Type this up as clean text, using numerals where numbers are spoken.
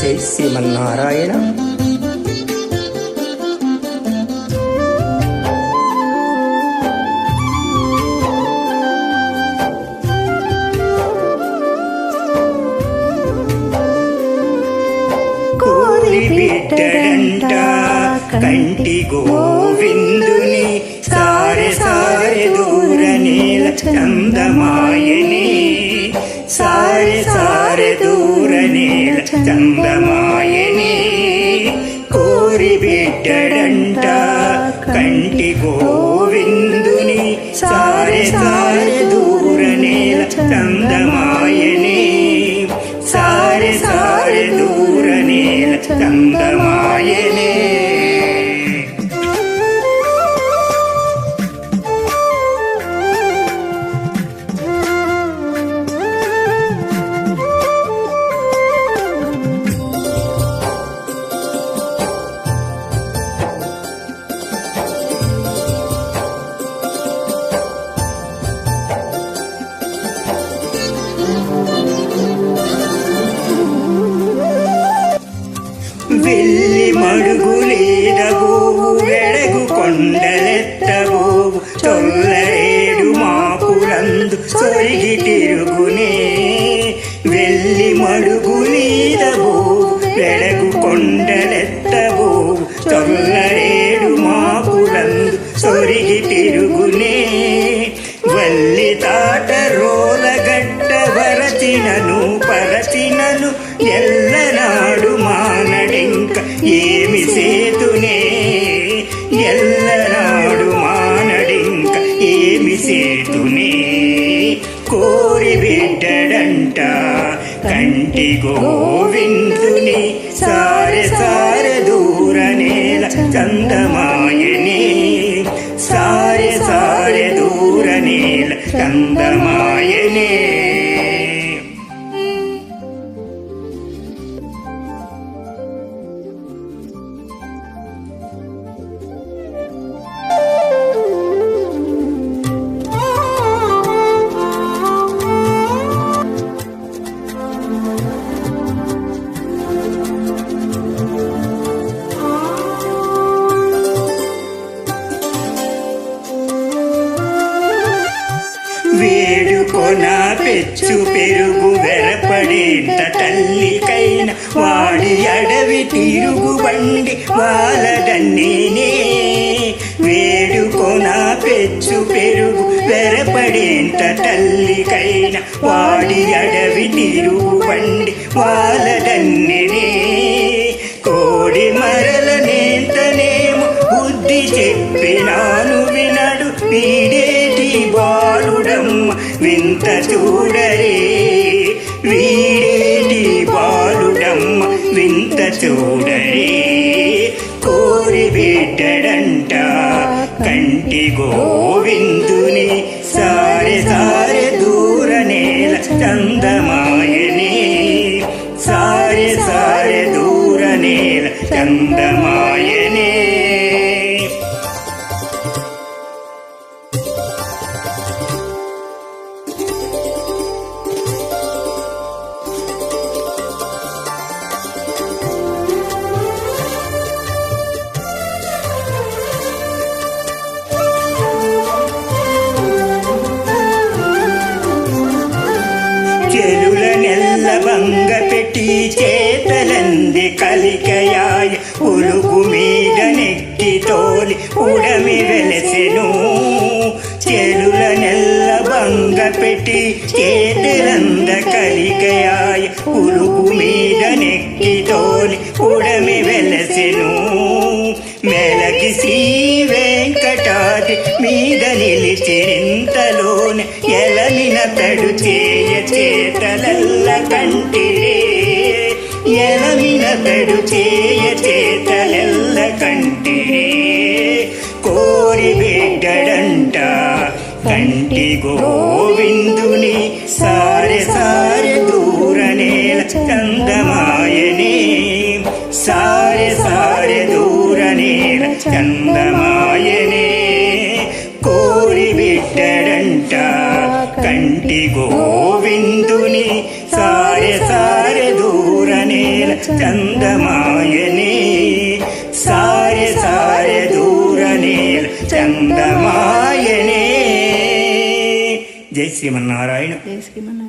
జై శ్రీమన్నారాయణ. కోరి బిడ్డడంట కంటి గోవిందుని సారె సారె దూర నేల చందమాయని సారె సారె దూర నేల చందమాయని కోరి బిడ్డడంట కంటి గోవిందుని సారె సారె దూర నేల చందమాయని సారె సారె దూర నేల చందమాయనే. వెళ్ళి మడుగులేదబోవు వెడగు కొండలెత్తబోవు చొల్లరేడు మాపులందు సొరిగి తిరుగునే. వెళ్ళి మడుగులేదబోవు వెడగు కొండలెత్తబోవు చొల్లరేడు మాపులందు సొరిగి తిరుగునే. వల్లి తాట రోలగట్ట వరచినను పరచినను ఎల్లనాడు మానడింక ఏమి సేతునే. ఎల్లనాడు మానడింక ఏమి సేతునే. కోరి బిడ్డడంట కంటి గోవిందుని సారె సారె దూర నేల చందమాయని సారె సారె దూర నేల చందమాయనే. వేడుకొన పెచ్చు పెరుగు వెరపడేంత తల్లికైన వాడి అడవి తిరుగు బండి వాళ్ళదన్నేనే. వేడుకొన పెచ్చు పెరుగు వెరపడేంత తల్లికైన వాడి అడవి తిరుగు బండి వాళ్ళదన్నేనే. కోడి మరల నేంతనేమో బుద్ధి చెప్పినాను వినడు వీడేటి బాలుడమ్మ వింత చూడరే. వీడేటి బాలుడమ్మ వింత చూడరే. కోరి బిడ్డడంట కంటి గోవిందుని సారె సారె దూర నేల చందమాయని సారె సారె దూర నేల చందమాయనే. చెరుల నెల్ల బంగ పెట్టి చేతలంది కలికయాయ ఉలుగు మీద నెక్కి తోలి ఉడమి వెలసెను. చెరుల నెల్ల బంగ పెట్టి చేతలంద కలికయాయ ఉలుగు మీద నెక్కి తోలి ఉడమి వెలసెను. మెలకి శ్రీ వెంకటాద్రి మీద నిలిచిరింతలోన ఎలమిన తడు చేయ చేతలల్ల కంటిరే. ఎలమిన తడు చేయ చేతలల్ల కంటిరే. కోరి బిడ్డడంట కంటి గోవిందుని సారె సారె దూర నేల చందమాయని సారె సారె దూర నేల చందమాయనే. కోరి బిడ్డడంట కంటి గోవిందుని సారె సారె దూర నేల అందమాయనే. జై శ్రీమన్నారాయణ. జై శ్రీమన్నారాయణ.